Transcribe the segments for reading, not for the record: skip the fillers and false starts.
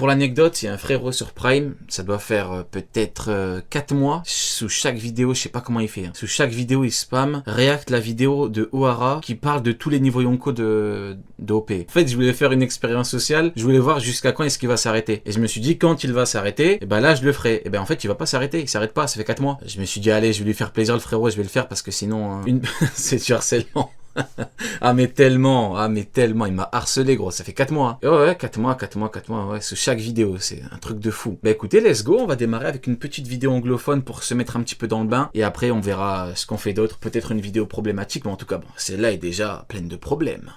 Pour l'anecdote, il y a un frérot sur Prime, ça doit faire peut-être 4 mois, sous chaque vidéo, je sais pas comment il fait, hein. Sous chaque vidéo il spam, react la vidéo de Ohara qui parle de tous les niveaux yonko de OP. En fait, je voulais faire une expérience sociale, je voulais voir jusqu'à quand est-ce qu'il va s'arrêter. Et je me suis dit, quand il va s'arrêter, et ben là je le ferai. Et ben en fait, il va pas s'arrêter, il s'arrête pas, ça fait 4 mois. Je me suis dit, allez, je vais lui faire plaisir le frérot, je vais le faire parce que sinon, c'est du harcèlement. Ah mais tellement, il m'a harcelé gros, ça fait 4 mois. Hein. Ouais, 4 mois, ouais, sous chaque vidéo, c'est un truc de fou. Bah écoutez, let's go, on va démarrer avec une petite vidéo anglophone pour se mettre un petit peu dans le bain. Et après on verra ce qu'on fait d'autre, peut-être une vidéo problématique, mais en tout cas bon, celle-là est déjà pleine de problèmes.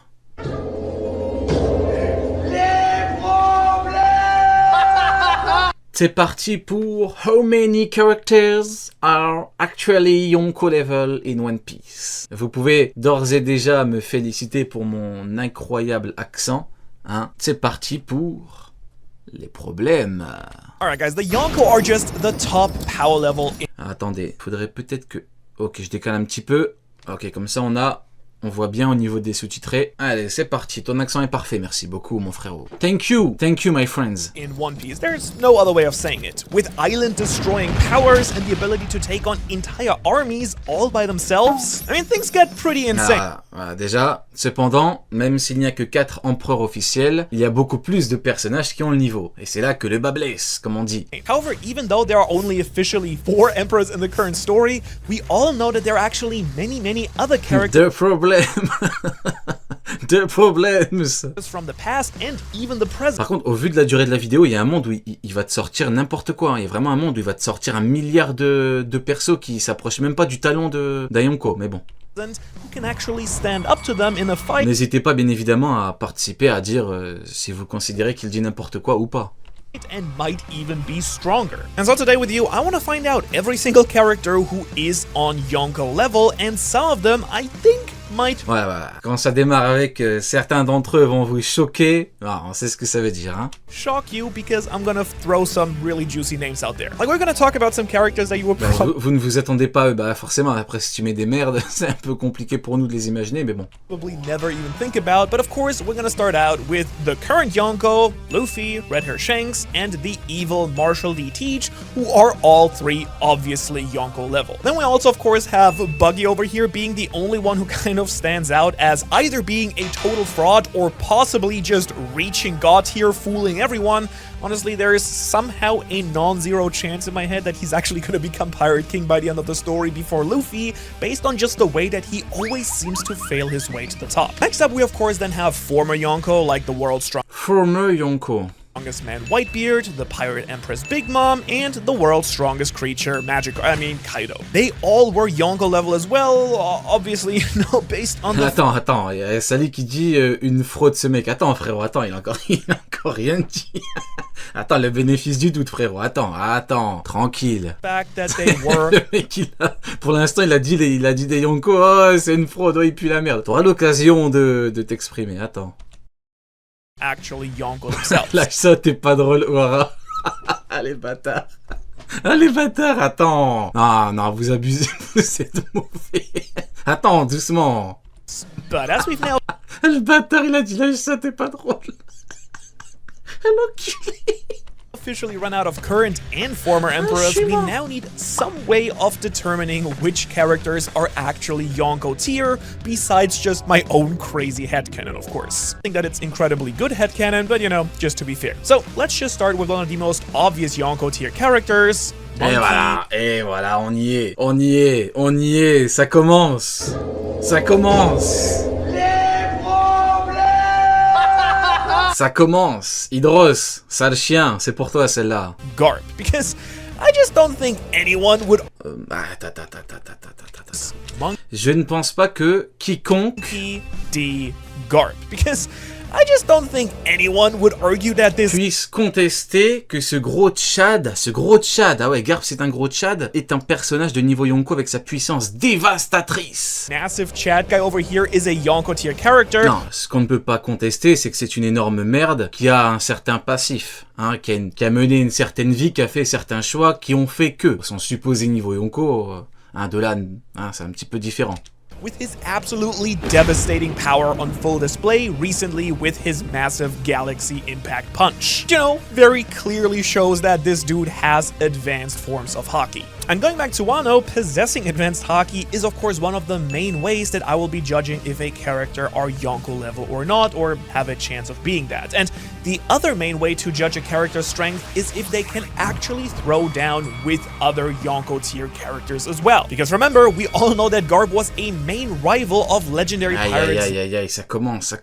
C'est parti pour How many characters are actually yonko level in One Piece. Vous pouvez d'ores et déjà me féliciter pour mon incroyable accent. Hein. C'est parti pour les problèmes. Alright guys, the yonko are just the top power level. Attendez, faudrait peut-être que... Ok, je décale un petit peu. Ok, comme ça on voit bien au niveau des sous-titrés. Allez, c'est parti. Ton accent est parfait. Merci beaucoup, mon frérot. Thank you, my friends. In One Piece, there's no other way of saying it. With island-destroying powers and the ability to take on entire armies all by themselves, I mean, things get pretty insane. Voilà, déjà, cependant, même s'il n'y a que 4 empereurs officiels, il y a beaucoup plus de personnages qui ont le niveau. Et c'est là que le bas blesse, comme on dit. However, even though there are only officially 4 emperors in the current story, we all know that there are actually many other characters. Deux problèmes. From the past and even the present. Par contre, au vu de la durée de la vidéo, il y a un monde où il va te sortir n'importe quoi. Il y a vraiment un monde où il va te sortir un milliard de persos qui s'approchent même pas du talent d'un yonko, mais bon. N'hésitez pas bien évidemment à participer, à dire si vous considérez qu'il dit n'importe quoi ou pas. And might even be stronger. And so today with you, I want to find out every single character who is on yonko level, and some of them I think might... Ouais, quand ça démarre avec certains d'entre eux vont vous choquer, on sait ce que ça veut dire, hein. Shock you because I'm gonna throw some really juicy names out there. Like we're gonna talk about some characters that you will vous ne vous attendez pas, forcément, après si tu mets des merdes, c'est un peu compliqué pour nous de les imaginer, mais bon. Probably never even think about, but of course we're gonna start out with the current Yonko, Luffy, Red Hair Shanks, and the evil Marshall D. Teach, who are all 3 obviously Yonko level. Then we also of course have Buggy over here being the only one who kind of stands out as either being a total fraud or possibly just reaching God tier, fooling everyone. Honestly, there is somehow a non-zero chance in my head that he's actually gonna become Pirate King by the end of the story before Luffy, based on just the way that he always seems to fail his way to the top. Next up, we of course then have former Yonko, like the world's strongest man Whitebeard, the Pirate Empress Big Mom, and the world's strongest creature, Kaido. They all were Yonko level as well, obviously, based on the... Attends, il y a Sally qui dit une fraude ce mec. Attends frérot, il a encore rien dit. Attends, le bénéfice du doute frérot, attends, tranquille. Fact that they were... Le mec, pour l'instant, il a dit des Yonko, oh c'est une fraude, oh il pue la merde. T'auras l'occasion de t'exprimer, attends. Actually Yonko themselves. Là, ça, t'es pas drôle, Ohara. Les bâtards. Attends. Non, vous abusez, vous êtes mauvais. Attends, doucement. But as we've now... Le bâtard, il a dit là, ça, t'es pas drôle. L'enculé. Officially run out of current and former emperors, we now need some way of determining which characters are actually Yonko tier, besides just my own crazy headcanon, of course. I think that it's incredibly good headcanon, but you know, just to be fair. So let's just start with one of the most obvious Yonko tier characters. Et voilà, on y est, ça commence. Ça commence. Hydros, sale chien, c'est pour toi celle-là. Garp, because I just don't think anyone would... Je ne pense pas que quiconque... D. Garp, because I just don't think anyone would argue that this... puisse contester que ce gros Tchad, ah ouais, Garp c'est un gros Tchad, est un personnage de niveau Yonko avec sa puissance dévastatrice. Massive Chad guy over here is a Yonko tier character. Non, ce qu'on ne peut pas contester, c'est que c'est une énorme merde qui a un certain passif, hein, qui a mené une certaine vie, qui a fait certains choix qui ont fait que son supposé niveau Yonko, de là, c'est un petit peu différent. with his absolutely devastating power on full display recently with his massive Galaxy Impact Punch. You know, very clearly shows that this dude has advanced forms of hockey. And going back to Wano, possessing advanced hockey is of course one of the main ways that I will be judging if a character are Yonko level or not, or have a chance of being that. And the other main way to judge a character's strength is if they can actually throw down with other Yonko tier characters as well. Because remember, we all know that Garb was a main rival of legendary pirates. Aïe, ça commence.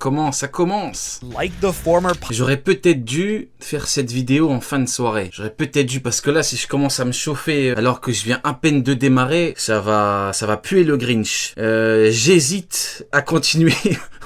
Like the former. J'aurais peut-être dû faire cette vidéo en fin de soirée. J'aurais peut-être dû, parce que là, si je commence à me chauffer alors que je viens à peine de démarrer, ça va puer le Grinch. J'hésite à continuer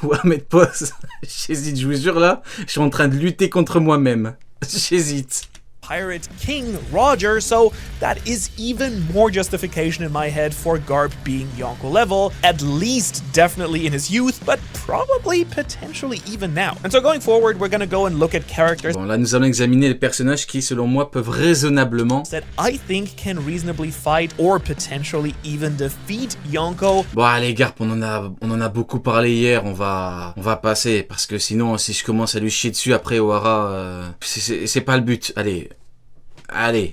ou à mettre pause. J'hésite, je vous jure là, je suis en train de lutter contre moi-même. J'hésite. Pirate King Roger, so that is even more justification in my head for Garb being Yonko level, at least definitely in his youth, but probably potentially even now. And so going forward, we're gonna go and look at characters. Bon, là nous allons examiner les personnages qui, selon moi, peuvent raisonnablement that I think can reasonably fight or potentially even defeat Yonko. Bon allez Garp, on en a beaucoup parlé hier, on va passer, parce que sinon si je commence à lui chier dessus après Ohara, c'est pas le but. Allez,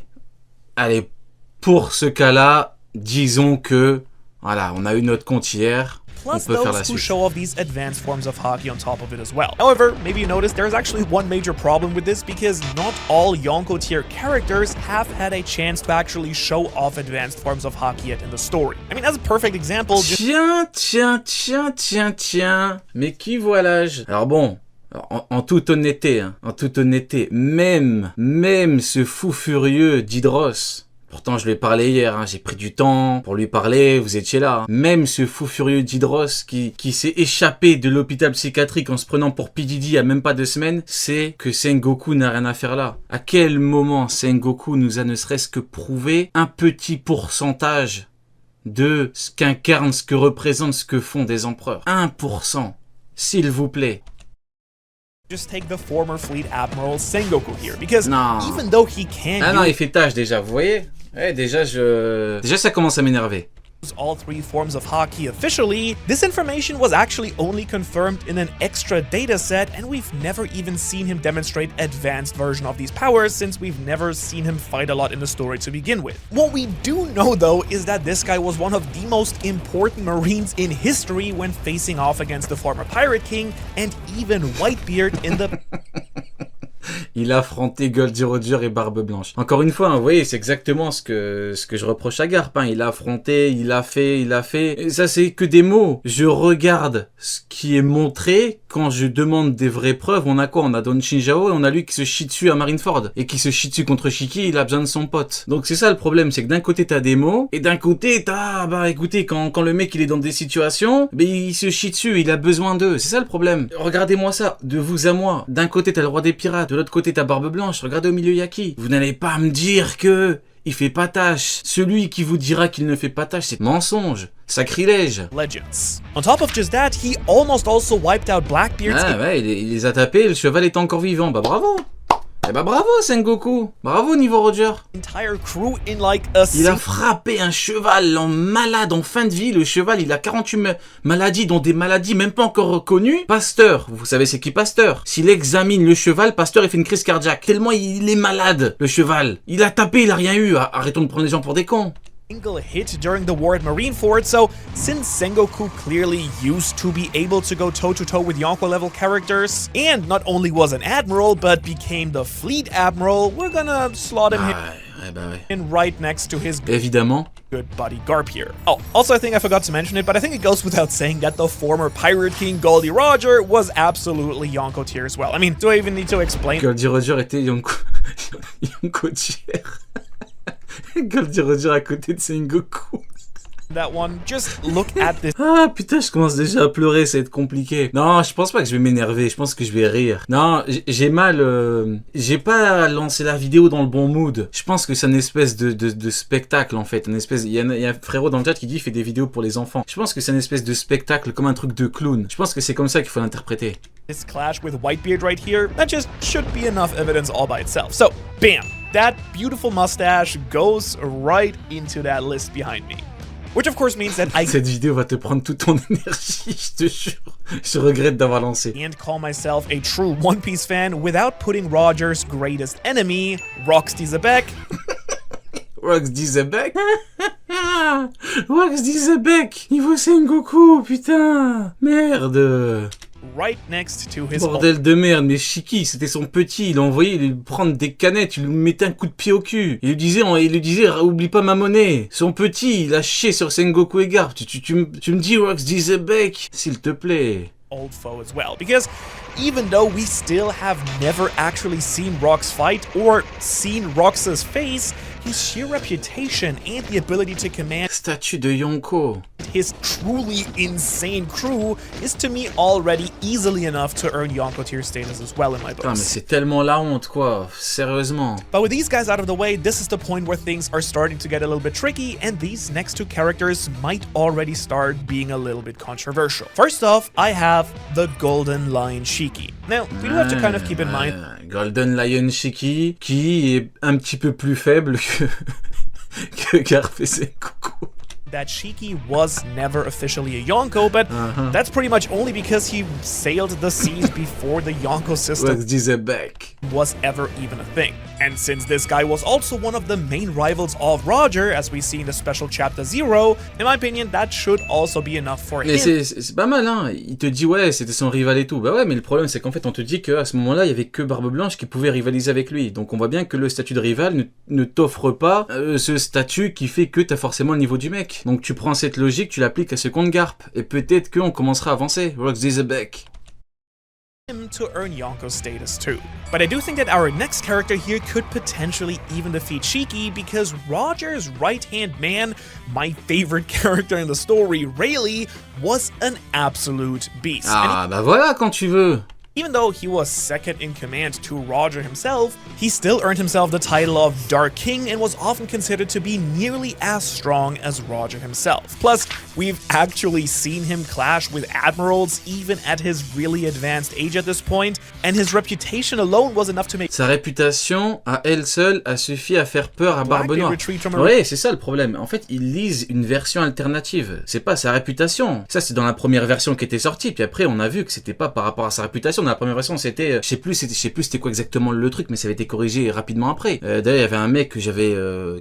pour ce cas-là, disons que, voilà, on a eu notre compte hier, on Plus peut faire la those who suite. show off these advanced forms of hockey on top of it as well. However, maybe you noticed there's actually one major problem with this because not all Yonko tier characters have had a chance to actually show off advanced forms of hockey yet in the story. I mean, as a perfect example, Tiens, mais qui voilà-je? Alors bon, en toute honnêteté, même ce fou furieux d'Hydros, pourtant je lui ai parlé hier, j'ai pris du temps pour lui parler, vous étiez là. Même ce fou furieux d'Hydros qui s'est échappé de l'hôpital psychiatrique en se prenant pour P. Diddy il y a même pas 2 semaines, c'est que Sengoku n'a rien à faire là. À quel moment Sengoku nous a ne serait-ce que prouvé un petit pourcentage de ce qu'incarne, ce que représente, ce que font des empereurs? 1%, s'il vous plaît. just take the former fleet admiral Sengoku here, because Non. even though he can Ah non, il fait tâche déjà, vous voyez? Ouais, déjà ça commence à m'énerver. use all 3 forms of hockey officially, this information was actually only confirmed in an extra dataset, and we've never even seen him demonstrate advanced version of these powers since we've never seen him fight a lot in the story to begin with. What we do know though is that this guy was one of the most important marines in history when facing off against the former Pirate King and even Whitebeard in the Il a affronté Goldie Roger et Barbe Blanche. Encore une fois, hein, vous voyez, c'est exactement ce que je reproche à Garp. Hein. Il a affronté, il a fait. Et ça, c'est que des mots. Je regarde ce qui est montré quand je demande des vraies preuves. On a quoi? On a Don Shinjao et on a lui qui se chie dessus à Marineford. Et qui se chie dessus contre Shiki, il a besoin de son pote. Donc c'est ça le problème, c'est que d'un côté t'as des mots, et d'un côté t'as, écoutez, quand le mec il est dans des situations, il se chie dessus, il a besoin d'eux. C'est ça le problème. Regardez-moi ça, de vous à moi. D'un côté t'as le roi des pirates, de l'autre côté t'as Barbe Blanche, regardez au milieu Yaki. Vous n'allez pas me dire que il fait pas tâche. Celui qui vous dira qu'il ne fait pas tâche, c'est mensonge. Sacrilège. Legends. On top of just that, he almost also wiped out Blackbeard's Ah ouais, il les a tapés, le cheval est encore vivant. Bah bravo. Eh bah bravo Sengoku. Bravo niveau Roger. entire crew in like a Il a frappé un cheval en malade en fin de vie. Le cheval, il a 48 maladies, dont des maladies même pas encore reconnues. Pasteur, vous savez c'est qui Pasteur? S'il examine le cheval, Pasteur il fait une crise cardiaque. Tellement il est malade, le cheval. Il a tapé, il a rien eu. Arrêtons de prendre les gens pour des cons. single hit during the war at Marineford, so since Sengoku clearly used to be able to go toe-to-toe with Yonko level characters, and not only was an admiral, but became the fleet admiral, we're gonna slot him in right next to his Évidemment. good buddy Garp here. Oh, also I think I forgot to mention it, but I think it goes without saying that the former Pirate King Goldie Roger was absolutely Yonko tier as well. I mean, do I even need to explain? Goldie Roger était Yonko tier. Goldie Roger à côté de Sengoku. That one, just look at this. Ah putain, je commence déjà à pleurer, ça va être compliqué. Non, je pense pas que je vais m'énerver, je pense que je vais rire. Non, j'ai j'ai pas lancé la vidéo dans le bon mood. Je pense que c'est une espèce de spectacle en fait. Il y a un frérot dans le chat qui dit qu'il fait des vidéos pour les enfants. Je pense que c'est une espèce de spectacle, comme un truc de clown. Je pense que c'est comme ça qu'il faut l'interpréter. This clash with Whitebeard right here, that just should be enough evidence all by itself. So, bam! That beautiful mustache goes right into that list behind me. which of course means that I Cette vidéo va te prendre toute ton énergie, je te jure. Je regrette d'avoir lancé. can't call myself a true One Piece fan without putting Roger's greatest enemy, Rox Zebek, Rox Zebek. Rox Zebek. Niveau Sengoku, putain. Merde. right next to his Bordel de merde, mais Shiki, c'était son petit, il a envoyé lui prendre des canettes, il lui mettait un coup de pied au cul. Il lui disait, oublie pas ma monnaie. Son petit, il a chié sur Sengoku et Garp. Tu me dis Rox Zebek, s'il te plaît. old foe as well, because even though we still have never actually seen Rox fight or seen Rox's face, his sheer reputation and the ability to command Statue de Yonko. his truly insane crew is to me already easily enough to earn Yonko tier status as well in my Putain, mais books. c'est tellement la honte, quoi. Sérieusement. But with these guys out of the way, this is the point where things are starting to get a little bit tricky, and these next two characters might already start being a little bit controversial. First off, I have the Golden Lion Shiki. Now, we do have to kind of keep in mind Golden Lion Shiki, qui est un petit peu plus faible que Garp et Sengoku. that Shiki was never officially a Yonko, but that's pretty much only because he sailed the seas before the Yonko system Rox Zebek. was ever even a thing. And since this guy was also one of the main rivals of Roger, as we see in the special chapter 0, in my opinion, that should also be enough for Mais him. c'est pas mal, hein. Il te dit, ouais, c'était son rival et tout. Bah ouais, mais le problème, c'est qu'en fait, on te dit qu'à ce moment-là, il y avait que Barbe Blanche qui pouvait rivaliser avec lui. Donc on voit bien que le statut de rival ne t'offre pas ce statut qui fait que t'as forcément le niveau du mec. Donc tu prends cette logique, tu l'appliques à ce compte Garp. Et peut-être qu'on commencera à avancer. Rox Zebek. Him to earn Yonko status too. But I do think that our next character here could potentially even defeat Shiki, because Roger's right-hand man, my favorite character in the story, Rayleigh, was an absolute beast. Ah, bah voilà, quand tu veux. Even though he was second in command to Roger himself, he still earned himself the title of Dark King and was often considered to be nearly as strong as Roger himself. Plus, we've actually seen him clash with admirals even at his really advanced age at this point, and his reputation alone was enough to make Sa réputation, à elle seule, a suffi à faire peur à Barbe Noire. retreat from a Ouais, c'est ça le problème. En fait, ils lisent une version alternative. C'est pas sa réputation. Ça, c'est dans la première version qui était sortie. Puis après, on a vu que c'était pas par rapport à sa réputation. Dans la première version, c'était, je sais plus c'était quoi exactement le truc, mais ça avait été corrigé rapidement après. D'ailleurs, il y avait un mec qui avait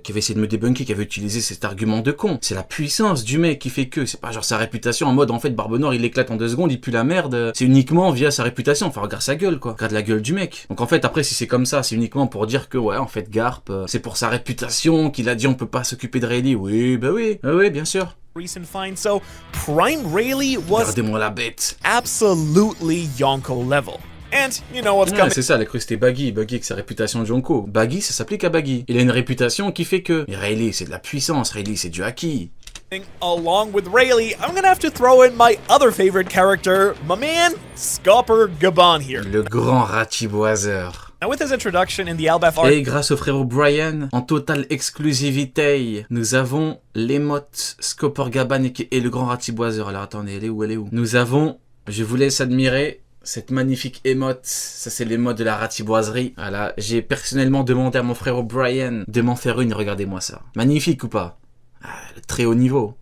essayé de me débunker, qui avait utilisé cet argument de con. C'est la puissance du mec qui fait que, c'est pas genre sa réputation en mode, en fait, Barbe Noire, il éclate en 2 secondes, il pue la merde. C'est uniquement via sa réputation. Enfin, regarde sa gueule, quoi. Regarde la gueule du mec. Donc en fait, après, si c'est comme ça, c'est uniquement pour dire que, ouais, en fait, Garp, c'est pour sa réputation qu'il a dit on peut pas s'occuper de Rayleigh. Oui, bah oui. Oui, bien sûr. recent find, so Prime Rayleigh was Regardez-moi la bête. absolutely Yonko level. And you know what's Ouais, coming c'est ça, elle a cru que c'était Baggy avec sa réputation de Yonko. Baggy, ça s'applique à Baggy. Il a une réputation qui fait que... Mais Rayleigh, c'est de la puissance, Rayleigh, c'est du haki. along with Rayleigh. I'm gonna have to throw in my other favorite character, my man, Scopper Gaban here. Le grand ratiboiseur. Now with his introduction in the Albaf arc, Et grâce au frérot Brian, en totale exclusivité, nous avons l'émote Scopper Gaban et le grand ratiboiseur. Alors attendez, elle est où? Nous avons, je vous laisse admirer cette magnifique émote. Ça c'est l'émote de la ratiboiserie. Voilà, j'ai personnellement demandé à mon frérot Brian de m'en faire une, regardez-moi ça. Magnifique ou pas? Le très haut niveau.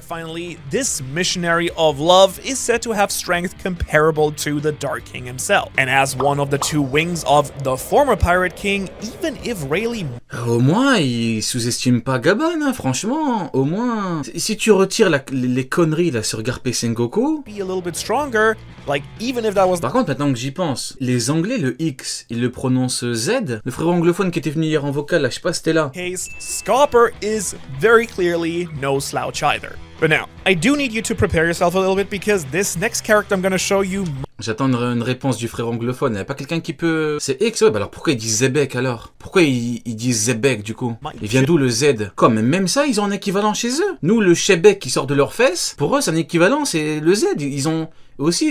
finally, this missionary of love is said to have strength comparable to the Dark King himself. And as one of the two wings of the former Pirate King, even if Rayleigh Au moins, il sous-estime pas Gaban, hein, franchement. Au moins, si tu retires les conneries là sur Garp et Sengoku. be a little bit stronger, like even if that was Par contre, maintenant que j'y pense, les Anglais, le X, ils le prononcent Z. Le frère anglophone qui était venu hier en vocal, là, je sais pas, c'était là. the case, Scopper is very clearly no slouch either. But now, I do need you to prepare yourself a little bit, because this next character I'm gonna show you J'attends une réponse du frère anglophone. Il n'y a pas quelqu'un qui peut... C'est X, ouais, bah alors pourquoi ils disent Zebek alors? Pourquoi ils disent Zebek du coup? Il vient d'où le Z? Comme même ça, ils ont un équivalent chez eux. Nous, le Shebek qui sort de leurs fesses, pour eux, c'est un équivalent, c'est le Z. Ils ont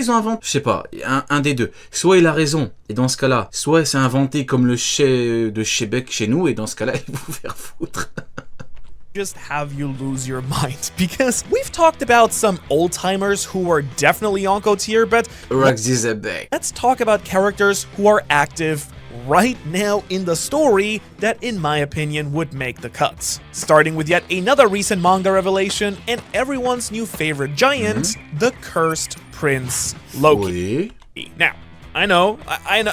inventé... Je sais pas, un des deux. Soit il a raison, et dans ce cas-là, soit c'est inventé comme le de Shebek chez nous, et dans ce cas-là, il va vous faire foutre. just have you lose your mind, because we've talked about some old-timers who are definitely Yonko tier, but Rox Zebek. let's talk about characters who are active right now in the story that, in my opinion, would make the cuts. Starting with yet another recent manga revelation and everyone's new favorite giant, the cursed Prince Loki. Oui. Now, I know,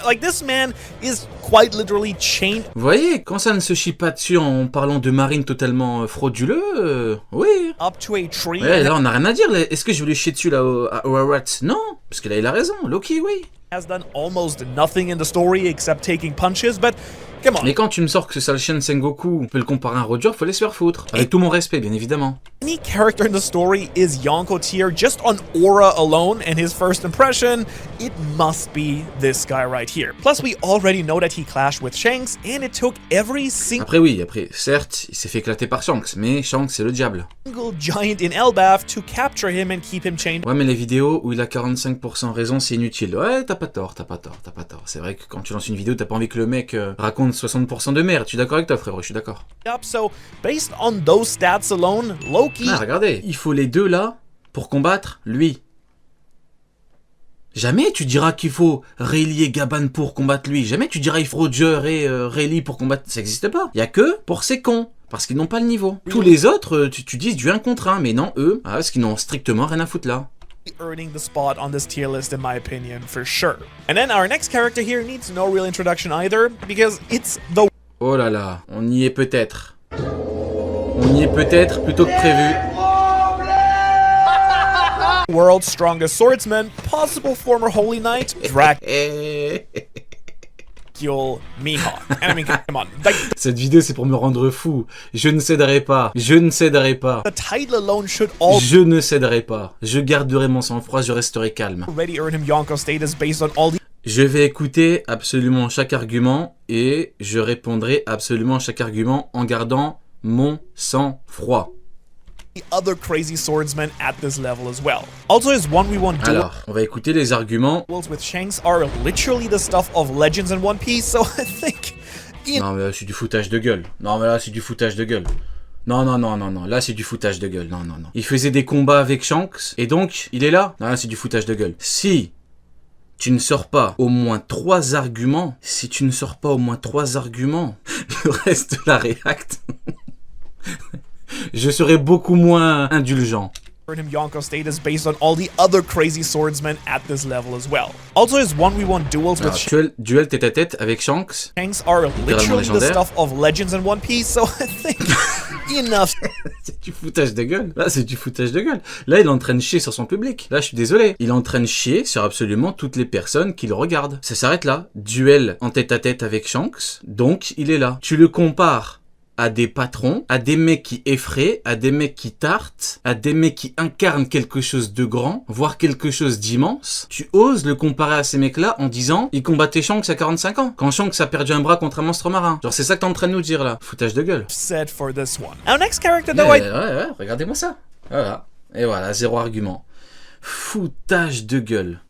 like this man is quite literally chained. Vous voyez, quand ça ne se chie pas dessus en parlant de marine totalement frauduleux, oui. Up to a tree. Ouais, là on n'a rien à dire. Est-ce que je vais lui chier dessus là au Rat? Non, parce que là il a raison. Loki, oui. Has done almost nothing in the story except taking punches, but come on. Mais quand tu me sors que ce sale chien de Sengoku, on peut le comparer à un Roger, faut les se faire foutre. Avec tout mon respect, bien évidemment. Any character in the story is Yonko tier just on aura alone and his first impression. It must be this guy right here. Plus, we already know that he clashed with Shanks and it took every single Après, certes, il s'est fait éclater par Shanks, mais Shanks c'est le diable. giant in Elbaf to capture him and keep him chained. Ouais, mais les vidéos où il a 45% raison, c'est inutile. Ouais, t'as pas tort. C'est vrai que quand tu lances une vidéo, t'as pas envie que le mec raconte 60% de merde. Je suis d'accord avec toi, frérot, je suis d'accord. So, based on those stats alone, Loki. Ah, regardez, il faut les deux là pour combattre lui. Jamais tu diras qu'il faut Rayleigh et Gaban pour combattre lui. Jamais tu diras il faut Roger et Rayleigh pour combattre. Ça n'existe pas. Il y a que pour ces cons. Parce qu'ils n'ont pas le niveau. Tous les autres, tu dis du 1 contre 1. Mais non, eux, parce qu'ils n'ont strictement rien à foutre là. Earning the spot on this tier list in my opinion, for sure. And then our next character here needs no real introduction either, because it's the... Oh là là, on y est peut-être. On y est peut-être plutôt que prévu. World's strongest swordsman, possible former Holy Knight, Dracula Mihawk. And I mean, come on. Cette vidéo, c'est pour me rendre fou. Je ne céderai pas. Je ne céderai pas. The title alone should all... Je ne céderai pas. Je garderai mon sang-froid, je resterai calme. already earn him Yonko status based on all the... Je vais écouter absolument chaque argument et je répondrai absolument chaque argument en gardant mon sang-froid. other crazy swordsmen at this level as well. Also, his 1v1 duel Alors, on va écouter les arguments. with Shanks are literally the stuff of legends in One Piece, so I think... Non, mais là, c'est du foutage de gueule. Non, mais là, c'est du foutage de gueule. Non, là, c'est du foutage de gueule. Non. Il faisait des combats avec Shanks, et donc, il est là. Non, là, c'est du foutage de gueule. Si tu ne sors pas au moins 3 arguments, le reste de la réact, je serai beaucoup moins indulgent. earn him Yonko status based on all the other crazy swordsmen at this level as well. Also, his 1v1 duels with Duel tête à tête avec Shanks. Shanks are literally the stuff of legends in One Piece, so I think enough. C'est du foutage de gueule. Là, c'est du foutage de gueule. Là, il est en train de chier sur son public. Là, je suis désolé. Il est en train de chier sur absolument toutes les personnes qui le regardent. Ça s'arrête là. Duel en tête à tête avec Shanks. Donc, il est là. Tu le compares à des patrons, à des mecs qui effraient, à des mecs qui tartent, à des mecs qui incarnent quelque chose de grand, voire quelque chose d'immense. Tu oses le comparer à ces mecs-là en disant il combattait Shanks à 45 ans, quand Shanks a perdu un bras contre un monstre marin. Genre c'est ça que t'es en train de nous dire là. Foutage de gueule. Said for this one. Our next character though, Ouais, regardez-moi ça. Voilà. Et voilà, 0 argument. Foutage de gueule.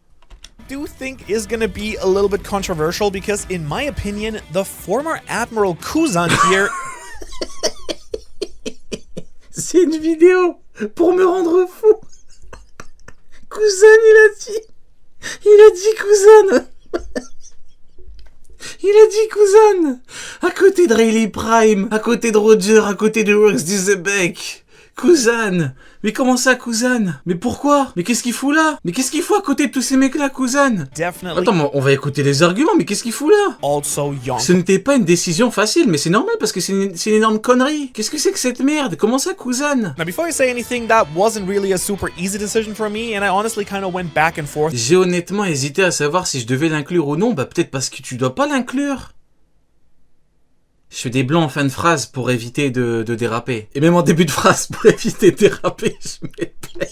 Do think is gonna be a little bit controversial because in my opinion, the former Admiral Kuzan here... C'est une vidéo pour me rendre fou. Kuzan, il a dit Kuzan. Il a dit Kuzan. À côté de Rayleigh Prime, à côté de Roger, à côté de Rex Dizebek. Kuzan. Mais comment ça, Kuzan? Mais pourquoi? Mais qu'est-ce qu'il fout là? Mais qu'est-ce qu'il fout à côté de tous ces mecs-là, Kuzan? Definitely. Attends, on va écouter les arguments, mais qu'est-ce qu'il fout là? Also young. Ce n'était pas une décision facile, mais c'est normal parce que c'est une énorme connerie. Qu'est-ce que c'est que cette merde? Comment ça, Kuzan? Now, before you say anything, that wasn't really a super easy decision for me, and I honestly kind of went back and forth. J'ai honnêtement hésité à savoir si je devais l'inclure ou non. Bah peut-être parce que tu dois pas l'inclure. Je fais des blancs en fin de phrase pour éviter de déraper. Et même en début de phrase pour éviter de déraper, je mets play.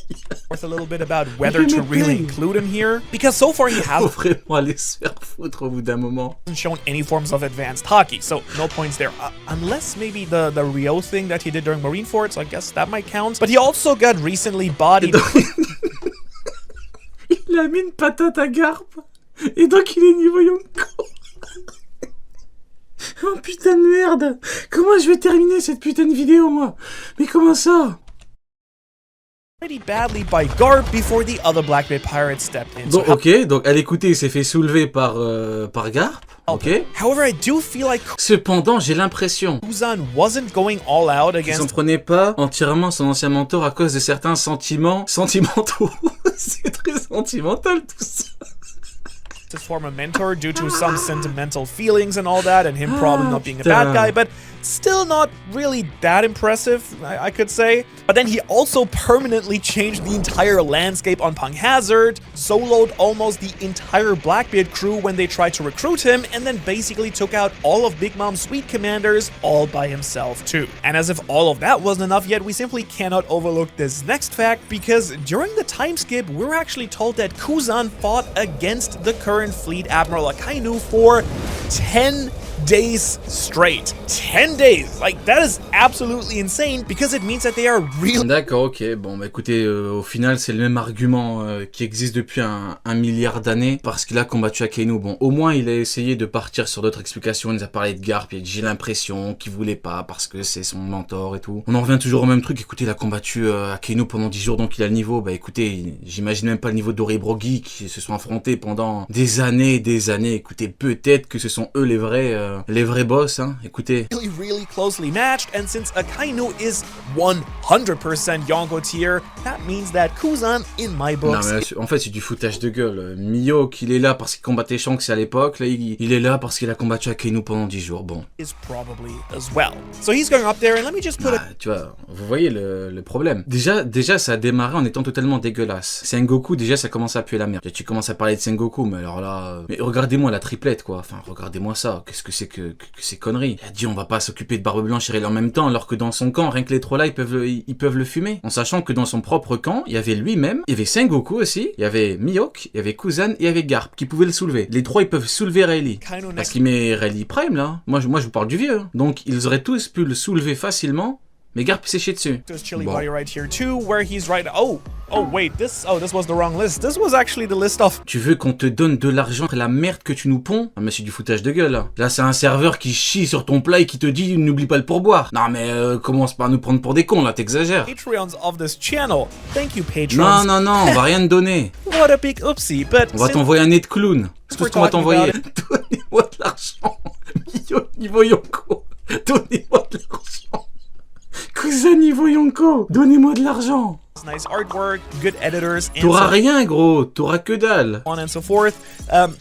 A little bit about whether to really include him here, because so far he Faut hasn't vraiment aller se faire foutre au bout d'un moment. shown any forms of advanced hockey, so no points there. Unless maybe the Rio thing that he did during Marineford, so I guess that might count. But he also got recently bodied. Il a mis une patate à garpe. Et donc il est niveau yonko. Oh putain de merde. Comment je vais terminer cette putain de vidéo moi? Mais comment ça? pretty badly by Garp before the other Blackbeard pirates stepped in. Donc, ok, donc à l'écouter, il s'est fait soulever par Garp. Ok. However, I do feel like Cependant, j'ai l'impression Kuzan wasn't going all out qu'il s'en against prenait pas entièrement son ancien mentor à cause de certains sentiments sentimentaux. C'est très sentimental tout ça. his former mentor due to some sentimental feelings and all that, and him probably not being a bad guy, but still not really that impressive, I could say. But then he also permanently changed the entire landscape on Punk Hazard, soloed almost the entire Blackbeard crew when they tried to recruit him, and then basically took out all of Big Mom's Sweet Commanders all by himself too. And as if all of that wasn't enough yet, we simply cannot overlook this next fact, because during the time skip, we're actually told that Kuzan fought against the current Fleet Admiral Akainu for 10 days straight. 10 days! Like, that is absolutely insane because it means that they are really... D'accord, ok. Bon, bah écoutez, au final, c'est le même argument qui existe depuis un milliard d'années parce qu'il a combattu Akainu. Bon, au moins, il a essayé de partir sur d'autres explications. Il nous a parlé de Garp, et j'ai l'impression qu'il voulait pas parce que c'est son mentor et tout. On en revient toujours au même truc. Écoutez, il a combattu Akainu pendant 10 jours, donc il a le niveau. Bah écoutez, j'imagine même pas le niveau d'Oribrogi qui se sont affrontés pendant des années et des années. Écoutez, peut-être que ce sont eux les vrais boss, hein. Écoutez. Really closely matched, and since Akainu is 100% Yonko tier, that means that Kuzan, in my books... Non mais là, en fait c'est du foutage de gueule. Miyok, il est là parce qu'il combattait Shanks à l'époque, là il est là parce qu'il a combattu Akainu pendant 10 jours, bon. Is probably as well. So he's going up there, and let me just put tu vois, vous voyez le problème. Déjà ça a démarré en étant totalement dégueulasse. Sengoku, déjà ça commence à puer la merde. Tu commences à parler de Sengoku, mais alors là... Mais regardez-moi la triplette quoi, enfin regardez-moi ça, qu'est-ce que c'est que ces conneries. Il a dit on va pas s'occuper de Barbe Blanche et Rayleigh en même temps, alors que dans son camp, rien que les trois là, ils peuvent le fumer. En sachant que dans son propre camp, il y avait lui-même, il y avait Sengoku aussi, il y avait Miyok, il y avait Kuzan et il y avait Garp qui pouvaient le soulever. Les trois, ils peuvent soulever Rayleigh. Parce qu'il met Rayleigh Prime là. Moi je vous parle du vieux. Donc ils auraient tous pu le soulever facilement. Mais Garp s'est chié dessus. Bon. Right here too, where he's right. Oh wait, this was the wrong list. This was actually the list of... Tu veux qu'on te donne de l'argent après la merde que tu nous ponds? Ah mais c'est du foutage de gueule là. Là c'est un serveur qui chie sur ton plat et qui te dit n'oublie pas le pourboire. Non mais commence pas à nous prendre pour des cons là, t'exagères. Patreons of this channel. Thank you Patrons. Non, on va rien te donner. What a big oopsie, but... On va t'envoyer un nez de clown. C'est tout ce qu'on va t'envoyer. Donnez-moi de l'argent. Niveau Yonko. Donnez-moi de l'argent. Cousin niveau Yonko, donnez-moi de l'argent. Nice artwork, good editors. T'auras rien gros, t'auras que dalle. On and so forth.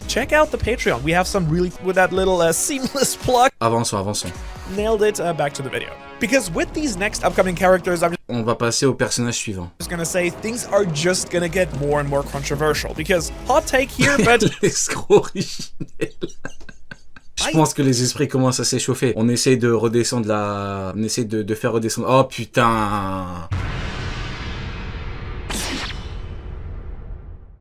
Check out the Patreon. We have some really with that little seamless plug. Avançons. Nailed it. Back to the video. Because with these next upcoming characters, on va passer au personnage suivant. Just gonna say things are just gonna get more and more controversial. Because hot take here, but l'escroc originel. Je pense que les esprits commencent à s'échauffer. On essaie de redescendre on essaie de faire redescendre... Oh putain.